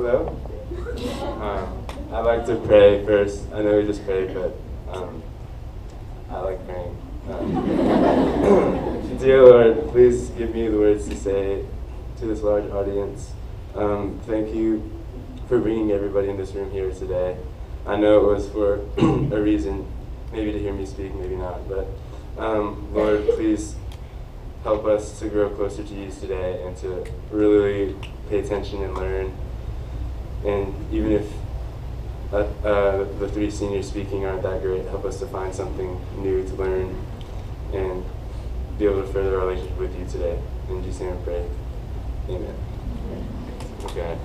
Hello. I'd like to pray first. I know we just prayed, but I like praying. Dear Lord, please give me the words to say to this large audience. Thank you for bringing everybody in this room here today. I know it was for a reason, maybe to hear me speak, maybe not, but Lord, please help us to grow closer to you today and to really pay attention and learn. And even if the three seniors speaking aren't that great, help us to find something new to learn and be able to further our relationship with you today. In Jesus' name I pray. Amen. Okay.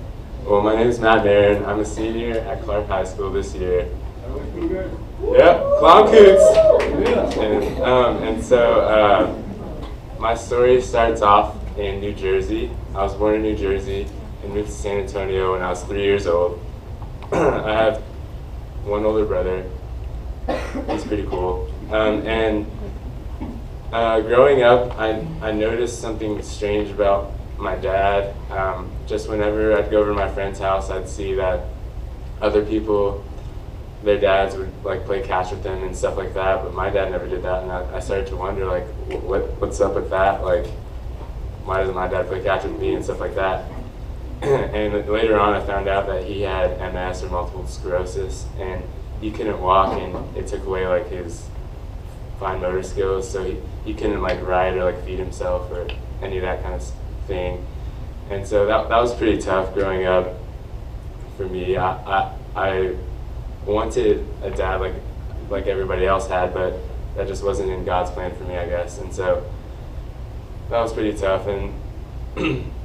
Well, my name is Meron. I'm a senior at Clark High School this year. Yep, Clown Coots. And so my story starts off in New Jersey. I was born in New Jersey and moved to San Antonio when I was 3 years old. I have one older brother. He's pretty cool. Growing up, I noticed something strange about my dad. Just whenever I'd go over to my friend's house, I'd see that other people, their dads would like play catch with them and stuff like that, but my dad never did that, and I started to wonder like, what's up with that? Like, why doesn't my dad play catch with me and stuff like that? And later on, I found out that he had MS or multiple sclerosis, and he couldn't walk, and it took away like his fine motor skills, so he couldn't like ride or like feed himself or any of that kind of thing. And so that was pretty tough growing up for me. I wanted a dad like everybody else had, but that just wasn't in God's plan for me, I guess. And so that was pretty tough. And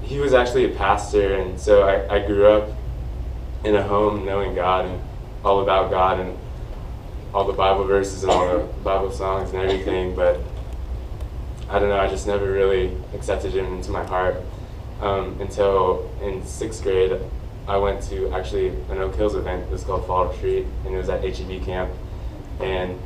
he was actually a pastor, and so I grew up in a home knowing God and all about God and all the Bible verses and all the Bible songs and everything, but I don't know, I just never really accepted him into my heart until in 6th grade I went to actually an Oak Hills event. It was called Fall Retreat, and it was at HEB camp, and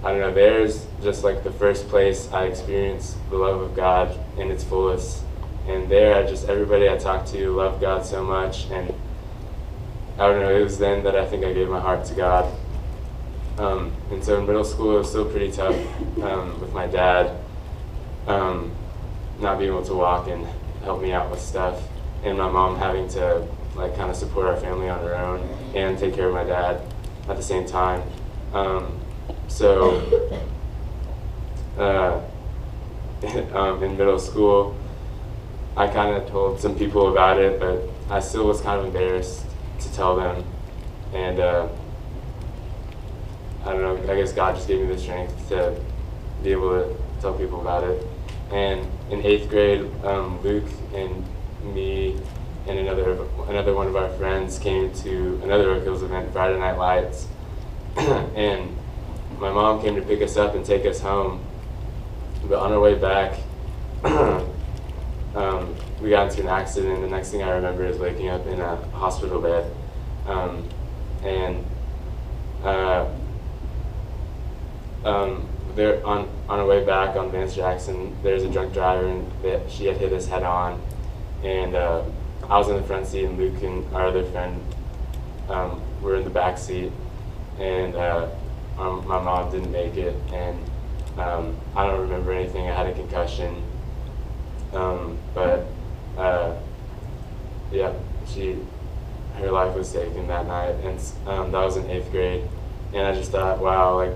I don't know, there's just like the first place I experienced the love of God in its fullest. And there, everybody I talked to loved God so much, and I don't know, it was then that I think I gave my heart to God. And so in middle school, it was still pretty tough with my dad not being able to walk and help me out with stuff, and my mom having to like kind of support our family on her own and take care of my dad at the same time. In middle school, I kind of told some people about it, but I still was kind of embarrassed to tell them. And I don't know, I guess God just gave me the strength to be able to tell people about it. And in 8th grade, Luke and me and another one of our friends came to another Oak Hills event, Friday Night Lights. And my mom came to pick us up and take us home. But on our way back, we got into an accident. The next thing I remember is waking up in a hospital bed. There on our way back on Vance Jackson, there's a drunk driver, and she had hit us head on. And I was in the front seat, and Luke and our other friend were in the back seat. And my mom didn't make it, and I don't remember anything. I had a concussion. Yeah, her life was taken that night, and that was in 8th grade. And I just thought, wow, it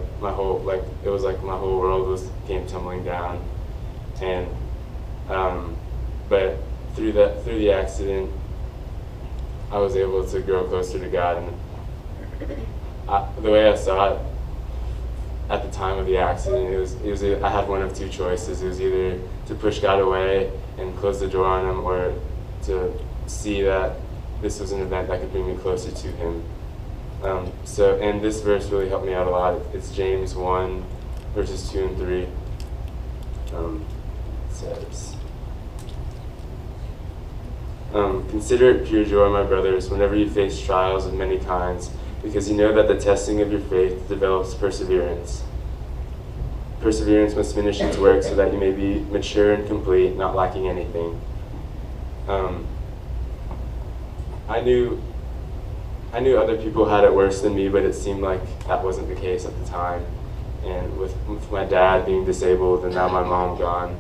was like my whole world came tumbling down. And but through the accident, I was able to grow closer to God. And the way I saw it at the time of the accident, I had one of two choices. It was either to push God away and close the door on him, or to see that this was an event that could bring me closer to him. And this verse really helped me out a lot. It's James 1, verses 2 and 3. It says, "Consider it pure joy, my brothers, whenever you face trials of many kinds, because you know that the testing of your faith develops perseverance. Perseverance must finish its work so that you may be mature and complete, not lacking anything." I knew other people had it worse than me, but it seemed like that wasn't the case at the time. And with my dad being disabled and now my mom gone,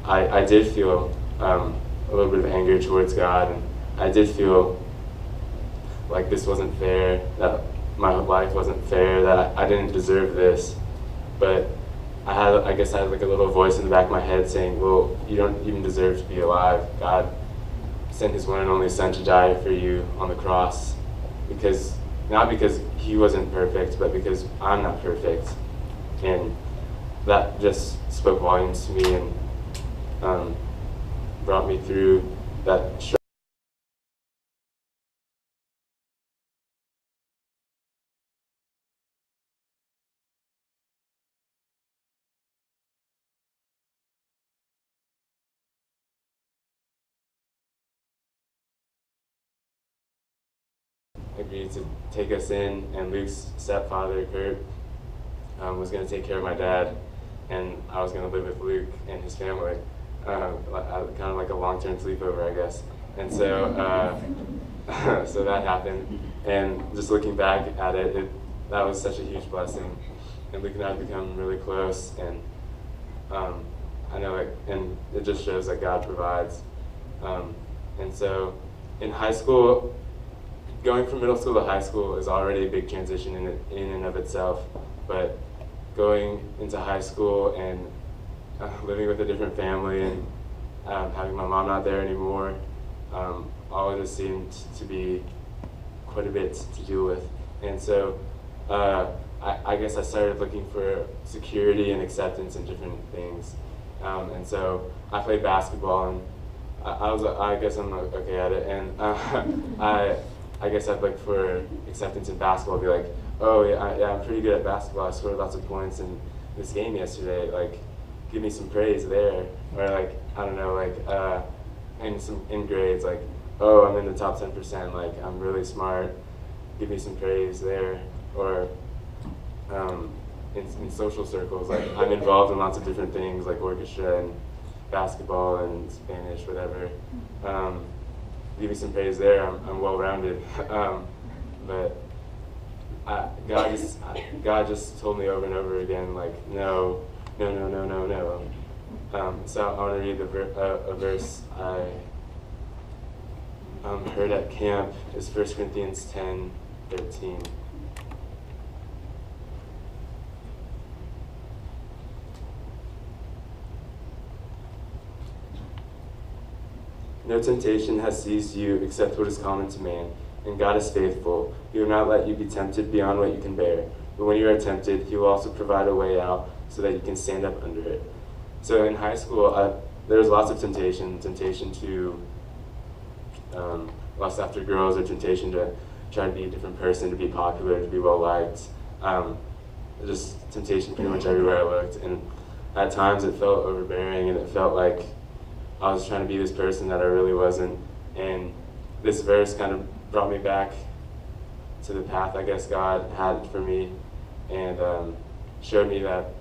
I did feel a little bit of anger towards God, and I did feel like this wasn't fair, that my life wasn't fair, that I didn't deserve this. But I guess I had like a little voice in the back of my head saying, well, you don't even deserve to be alive. God sent his one and only son to die for you on the cross, because not because he wasn't perfect, but because I'm not perfect. And that just spoke volumes to me, and brought me through that struggle. Agreed to take us in, and Luke's stepfather, Kurt, was going to take care of my dad, and I was going to live with Luke and his family, kind of like a long-term sleepover, I guess. And so, so that happened, and just looking back at it, that was such a huge blessing, and Luke and I have become really close, and I know and it just shows that God provides. And so, in high school, going from middle school to high school is already a big transition in and of itself, but going into high school and living with a different family and having my mom not there anymore, all of this seemed to be quite a bit to deal with. And so I guess I started looking for security and acceptance in different things. And so I played basketball, and I guess I'm okay at it, and I guess I'd look for acceptance in basketball. I'd be like, oh yeah, I'm pretty good at basketball. I scored lots of points in this game yesterday. Like, give me some praise there. Or like, I don't know, like in grades, like, oh, I'm in the top 10%. Like, I'm really smart. Give me some praise there. Or in social circles, like, I'm involved in lots of different things, like orchestra and basketball and Spanish, whatever. Give me some praise there. I'm well-rounded, but God just told me over and over again, like, no. So I want to read a verse I heard at camp. It's 1 Corinthians 10:13. No temptation has seized you except what is common to man, and God is faithful. He will not let you be tempted beyond what you can bear. But when you are tempted, he will also provide a way out so that you can stand up under it. So in high school, there was lots of temptation to lust after girls, or temptation to try to be a different person, to be popular, to be well-liked. Just temptation pretty much everywhere I looked. And at times it felt overbearing, and it felt like I was trying to be this person that I really wasn't. And this verse kind of brought me back to the path I guess God had for me, and showed me that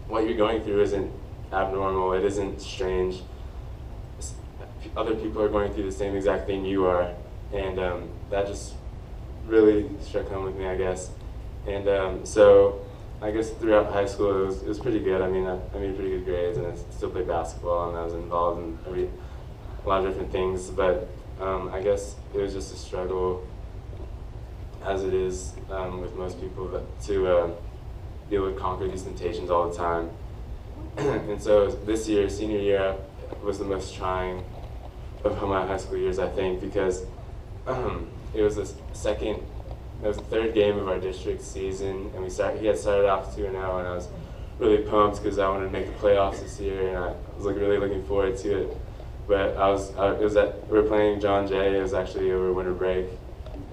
what you're going through isn't abnormal, it isn't strange. Other people are going through the same exact thing you are, and that just really struck home with me, I guess. And so I guess throughout high school it was pretty good. I mean, I made pretty good grades, and I still played basketball, and I was involved in a lot of different things, but I guess it was just a struggle, as it is with most people, to be able to conquer these temptations all the time. And so this year, senior year, was the most trying of my high school years, I think, because it was the third game of our district season, and he had started off 2-0, and I was really pumped because I wanted to make the playoffs this year, and I was really looking forward to it. But we were playing John Jay. It was actually over winter break,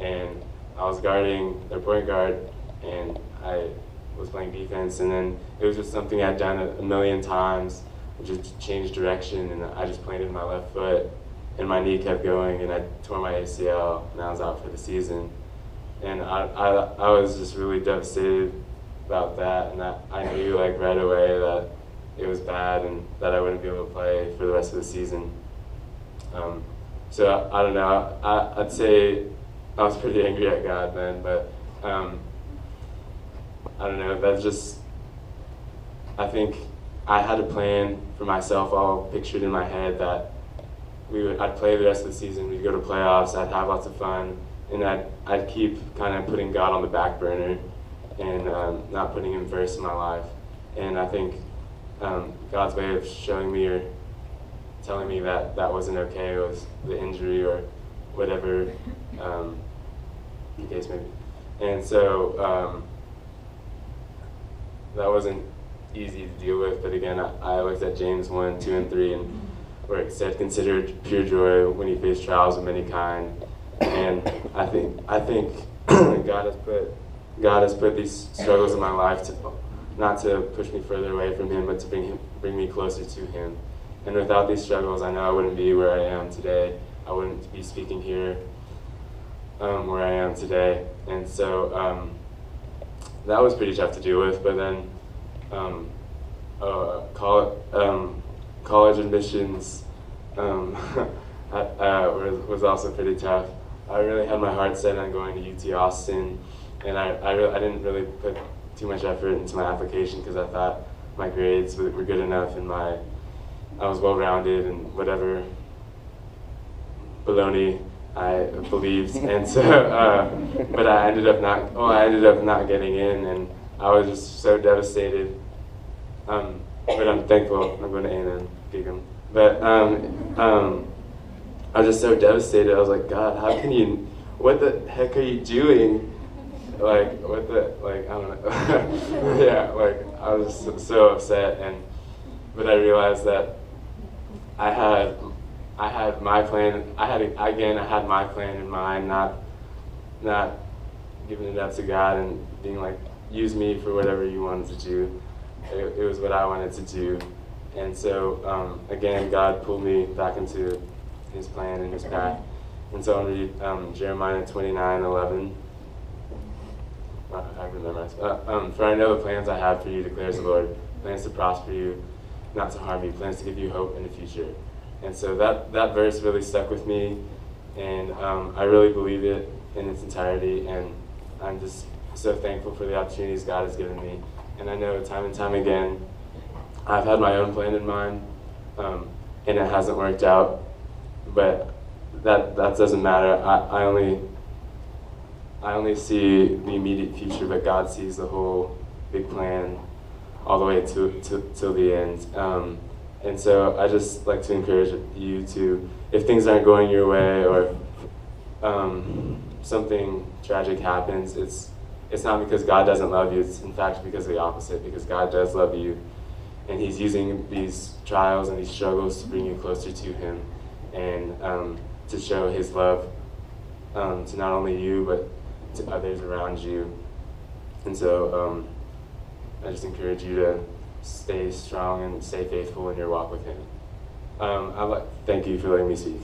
and I was guarding their point guard, and I was playing defense, and then it was just something I'd done a million times, just changed direction, and I just planted my left foot, and my knee kept going, and I tore my ACL, and I was out for the season. And I was just really devastated about that, and I knew right away that it was bad and that I wouldn't be able to play for the rest of the season. So I don't know. I'd say I was pretty angry at God then, but I don't know. That's just, I think I had a plan for myself all pictured in my head that I'd play the rest of the season. We'd go to playoffs. I'd have lots of fun, and I'd keep kind of putting God on the back burner and not putting Him first in my life. And I think God's way of showing me or telling me that that wasn't okay was the injury or whatever the case may be. And so that wasn't easy to deal with, but again, I looked at James 1, 2, and 3, and where it said, "Consider it pure joy when you face trials of many kind." And I think God has put these struggles in my life to not to push me further away from Him, but to bring me closer to Him. And without these struggles, I know I wouldn't be where I am today. I wouldn't be speaking here where I am today. And so that was pretty tough to deal with. But then college admissions was also pretty tough. I really had my heart set on going to UT Austin, and I didn't really put too much effort into my application because I thought my grades were good enough and I was well-rounded and whatever baloney I believed. And so, but I ended up not getting in, and I was just so devastated. But I'm thankful I'm going to A&M, Gig'em. But I was just so devastated. I was like, God, how can you? What the heck are you doing? Like, I don't know. Yeah, like I was so upset, but I realized that I had my plan. I had my plan in mind, not giving it up to God and being like, use me for whatever you wanted to do. It was what I wanted to do. And so, again, God pulled me back into His plan and His path. And so I'll read Jeremiah 29:11. I remember. For I know the plans I have for you, declares the Lord. Plans to prosper you, not to harm you. Plans to give you hope in the future. And so that verse really stuck with me. And I really believe it in its entirety. And I'm just so thankful for the opportunities God has given me. And I know time and time again, I've had my own plan in mind, and it hasn't worked out. But that doesn't matter. I only see the immediate future, but God sees the whole big plan all the way till the end. And so I just like to encourage you to, if things aren't going your way or something tragic happens, it's not because God doesn't love you. It's in fact because of the opposite, because God does love you. And He's using these trials and these struggles to bring you closer to Him and to show His love to not only you, but to others around you. And so I just encourage you to stay strong and stay faithful in your walk with Him. Thank you for letting me speak.